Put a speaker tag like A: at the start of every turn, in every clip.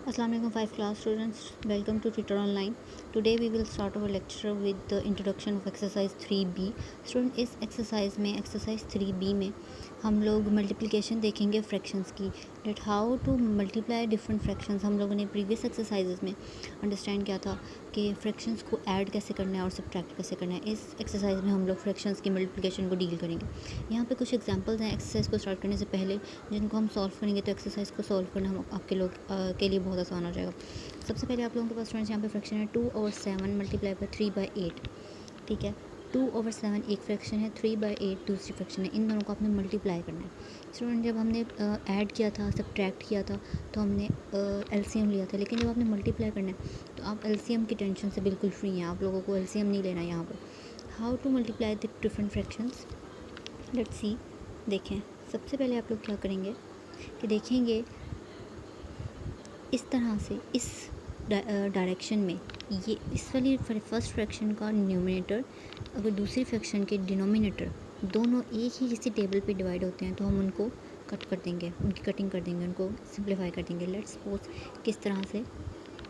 A: Assalamu alaikum 5 class students, welcome to Tutor Online. Today we will start our lecture with the introduction of exercise 3b. Student, इस exercise में exercise 3b में हम लोग multiplication देखेंगे fractions की. That how to multiply different fractions. हम लोगों ने प्रीवियस एक्सरसाइजेज में अंडरस्टैंड किया था कि फ्रैक्शंस को ऐड कैसे करना है और सब्ट्रैक्ट कैसे करना है. इस एक्सरसाइज में हम लोग फ्रैक्शंस की मल्टीप्लिकेशन को डील करेंगे. यहाँ पे कुछ एग्जांपल्स हैं एक्सरसाइज को स्टार्ट करने से पहले जिनको हम सॉल्व करेंगे, तो एक्सरसाइज को सॉल्व करना हम आपके लोग के लिए बहुत आसान हो जाएगा. सबसे पहले आप लोगों के पास स्टूडेंट्स यहाँ पे फ्रैक्शन है 2/7 मल्टीप्लाई बाई 3/8. ठीक है, 2/7 एक फ्रैक्शन है, 3/8 दूसरी फ्रैक्शन है. इन दोनों को आपने मल्टीप्लाई करना है. स्टूडेंट, जब हमने ऐड किया था, सब्ट्रैक्ट किया था, तो हमने एलसीएम लिया था, लेकिन जब आपने मल्टीप्लाई करना है तो आप एलसीएम की टेंशन से बिल्कुल फ्री हैं. आप लोगों को एलसीएम नहीं लेना है यहाँ पर. How to multiply the different fractions, let's see. देखें, सबसे पहले आप लोग क्या करेंगे कि देखेंगे इस तरह से, इस डायरेक्शन में, ये इस वाली फर्स्ट फ्रैक्शन का न्यूमरेटर अगर दूसरी फ्रैक्शन के डिनोमिनेटर दोनों एक ही किसी टेबल पे डिवाइड होते हैं तो हम उनको कट कर देंगे, उनकी कटिंग कर देंगे, उनको सिंप्लीफाई कर देंगे. लेट्स सपोज किस तरह से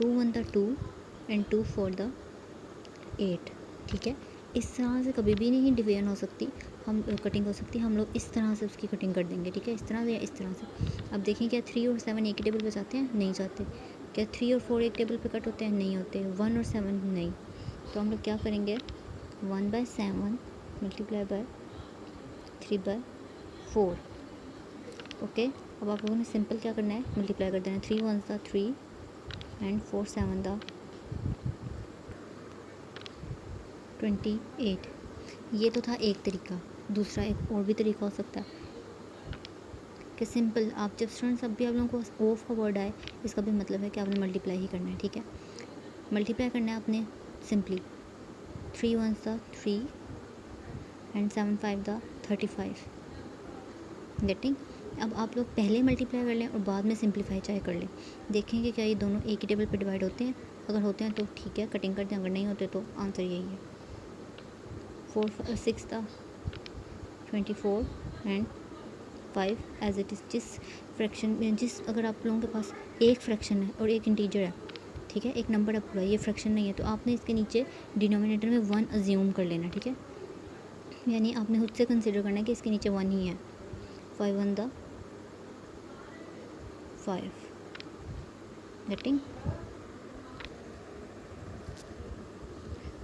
A: 2 1 द 2 एंड 2 4 द 8. ठीक है, इस तरह से कभी भी नहीं डिवीजन हो सकती, हम कटिंग हो सकती है. हम लोग इस तरह से उसकी कटिंग कर देंगे. ठीक है, इस तरह से या इस तरह से. अब देखें, क्या 3 और 7 एक ही टेबल पे जाते हैं? नहीं जाते. क्या 3 और 4 एक टेबल पे कट होते हैं? नहीं होते. 1 और 7 नहीं. तो हम लोग क्या करेंगे, 1/7 मल्टीप्लाई बाय 3/4. ओके, अब आप लोगों ने सिंपल क्या करना है, मल्टीप्लाई कर देना है. 3 1 द 3 एंड 4 7 द 28. ये तो था एक तरीका. दूसरा एक और भी तरीका हो सकता है कि सिंपल आप जब स्टूडेंट्स, अब भी आप लोगों को ऑफ का वर्ड आए, इसका भी मतलब है कि आपने मल्टीप्लाई ही करना है. ठीक है, मल्टीप्लाई करना है आपने सिंपली. 3 1 द 3 एंड 7 5 द 35. गेटिंग. अब आप लोग पहले मल्टीप्लाई कर लें और बाद में सिंप्लीफाई चाहे कर लें. देखेंगे क्या ये दोनों एक ही टेबल पर डिवाइड होते हैं. अगर होते हैं तो ठीक है, कटिंग कर दें. अगर नहीं होते तो आंसर यही है. 4 6 the 24 and 5 as it is. जिस फ्रैक्शन में, जिस, अगर आप लोगों के पास एक फ्रैक्शन है और एक इंटीजर है, ठीक है, एक नंबर है पूरा, ये फ्रैक्शन नहीं है, तो आपने इसके नीचे डिनोमिनेटर में 1 अज्यूम कर लेना. ठीक है, यानी आपने खुद से कंसिडर करना है कि इसके नीचे 1 ही है. 5 1 the 5. Getting.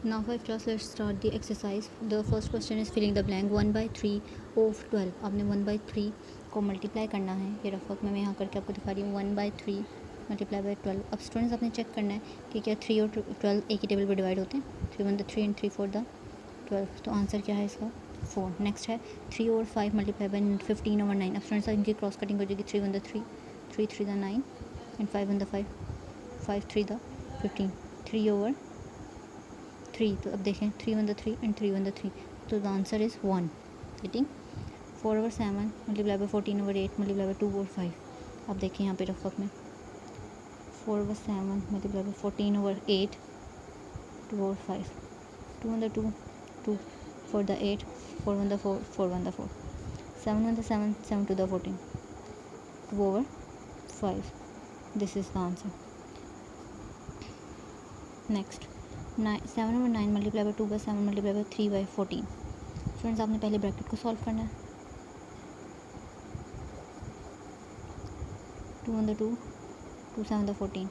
A: Now 5 class, let's start the exercise. The first question is filling the blank. 1/3 of 12. आपने 1/3 को मल्टीप्लाई करना है. ये रफ वर्क में मैं यहाँ करके आपको दिखा रही हूँ. 1/3 मल्टीप्लाई बाई 12. अब स्टूडेंट्स आपने चेक करना है कि क्या 3 और 12 एक ही टेबल पर डिवाइड होते हैं. 3 1 द 3 एंड 3 4 द 12. तो आंसर क्या है इसका? 4. नेक्स्ट है 3 और 5 मल्टीप्लाई बाई 15/9. अब स्टूडेंट्स इनकी क्रॉस कटिंग हो जाएगी. 3 1 द 3 3 3 द 9 एंड 5 1 द 5 5 3 द 15. 3/3. तो अब देखें 3 1 द 3 एंड 3 1 द 3. तो the answer is 1. Getting. 4/7 multiply by 14/8 multiply by 2 और 5. अब देखें यहाँ पे रफ वर्क में 4/7 मल्टीप्लाई बाई 14/8 2 और 5. 2 1 द 2 2 4 द 8 4 1 द 4 4 1 द 4 7 1 द 7 7 2 the 14 2/5. This is the answer. Next 7/9 multiply by 2/7 multiply by 3/14. Students आपने पहले ब्रैकेट को सॉल्व करना है. 2 1 द 2 2 7 द 14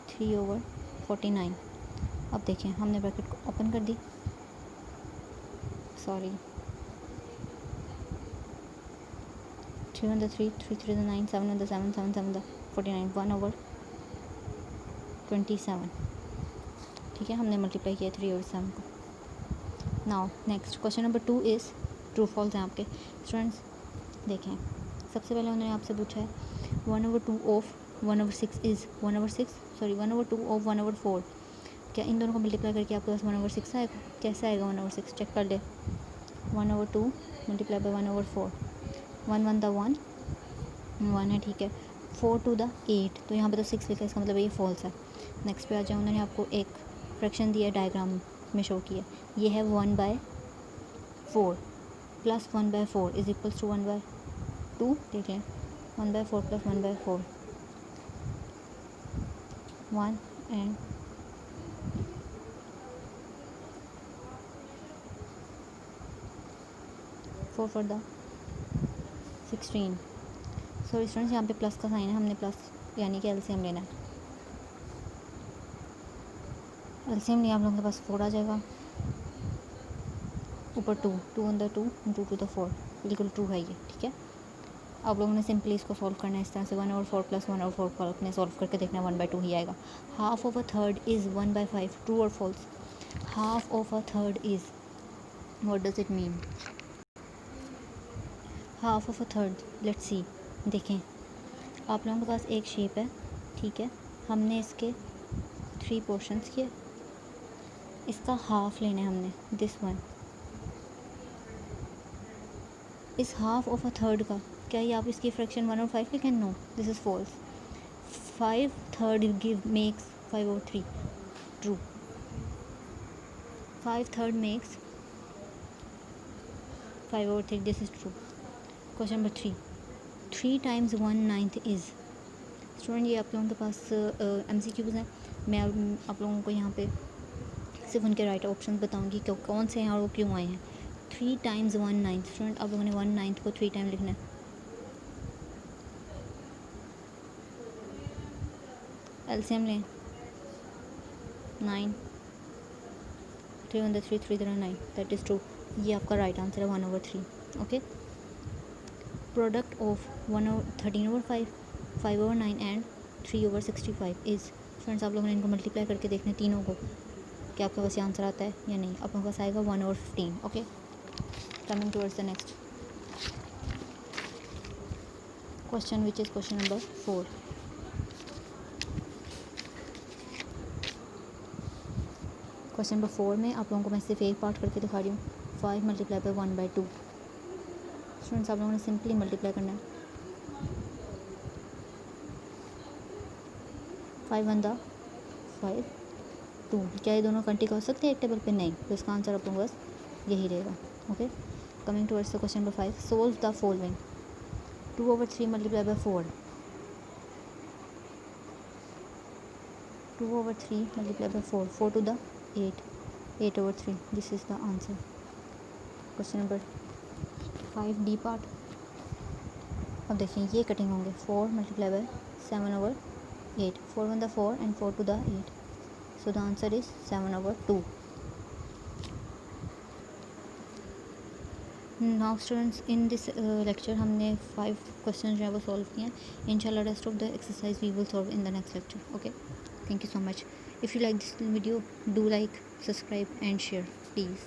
A: 3/49. अब देखें, हमने ब्रैकेट को ओपन कर दी. सॉरी, 3 1 द 3 3 3 द 9 7 1 द 7 7 7 द 49 1/27. ठीक है, हमने मल्टीप्लाई किया 3 और 7 को. Now next question number 2 is true false हैं आपके. स्टूडेंट्स देखें, सबसे पहले उन्होंने आपसे पूछा है 1/2 ऑफ 1/6 इज़ 1/2 ऑफ 1/4. क्या इन दोनों को मल्टीप्लाई करके आपके पास 1/6 आएगा? कैसे आएगा 1/6? चेक कर ले. 1/2 मल्टीप्लाई बाई 1/4. 1 1 द 1 1 है. ठीक है, 4 2 द 8. तो यहाँ पे तो 6 लिखा है, इसका मतलब ये फॉल्स है. नेक्स्ट पे आ जाए, उन्होंने आपको एक फ्रैक्शन दिया, डायग्राम में शो किया. ये है 1/4 प्लस 1/4 इज इक्वल्स टू 1/2. देख लें, 1/4 plus 1/4 1 and 4 for the 16. So students यहाँ पे प्लस का साइन है, हमने प्लस यानी कि एलसीएम लेना है। एलसीएम लिया आप लोगों के पास 4 आ जाएगा, ऊपर 2 अंदर 2 2 टू द 4 बिल्कुल ट्रू है ये, ठीक है। आप लोगों ने सिंपली इसको सॉल्व करना है इस तरह से 1/4 + 1/4 पर अपने सॉल्व करके देखना 1/2 ही आएगा। Half of a third is 1/5, true और false. Half of a third is, what does it mean? Half of a third, let's see, देखें आप लोगों के पास एक शेप है, ठीक है, हमने इसके 3 पोर्शंस किए, इसका हाफ लेना है हमने, दिस वन। इस हाफ ऑफ अ थर्ड का क्या ये आप इसकी फ्रैक्शन 1/5 लिखें? No, this is false. 5/3 give makes 5/3, true. 5/3 makes 5/3, this is true. Question number 3, 3 times 1/9 is. Student ये आप लोगों के पास MCQs हैं, मैं आप लोगों को यहाँ पे सिर्फ उनके राइट ऑप्शन बताऊँगी कि कौन से हैं और वो क्यों आए हैं। 3 टाइम्स 1/9, स्टूडेंट आप लोगों ने 1/9 को 3 टाइम लिखना है। एलसीएम लें, 9, 3 1 3 3 9, दैट इज़ ट्रू। ये आपका राइट आंसर है 1/3, okay. Product of 13/5, 5/9 and 3/65 is. Friends आप लोगों ने इनको मल्टीप्लाई करके देखना है तीनों को कि आपके पास ये आंसर आता है या नहीं। आपके पास आएगा 1/15, okay. Coming towards the next question which is question number 4। Question number 4 में आप लोगों को मैं सिर्फ एक पार्ट करके दिखा रही हूँ। 5 × 1/2। स्टूडेंट्स आप लोगों ने सिंपली मल्टीप्लाई करना है। 5 1 द 5 2। क्या ये दोनों कंटिन्यू हो सकते हैं एक टेबल पे? नहीं, तो इसका आंसर आप लोगों का बस यही रहेगा, okay. Coming towards the question number 5, solve the following. 2/3 × 4, 2/3 × 4, 4 to the 8, 8/3, this is the answer. Question number 5 D part. अब देखिए ये कटिंग होंगे, 4 × 7/8, 4 1 the 4 and 4 to the 8, so the answer is 7/2. Now students in this lecture हमने 5 question जो है वो solve किए हैं। इंशाल्लाह rest of the exercise we will solve in the next lecture, okay. Thank you so much. If you like this video, do like, subscribe and share please.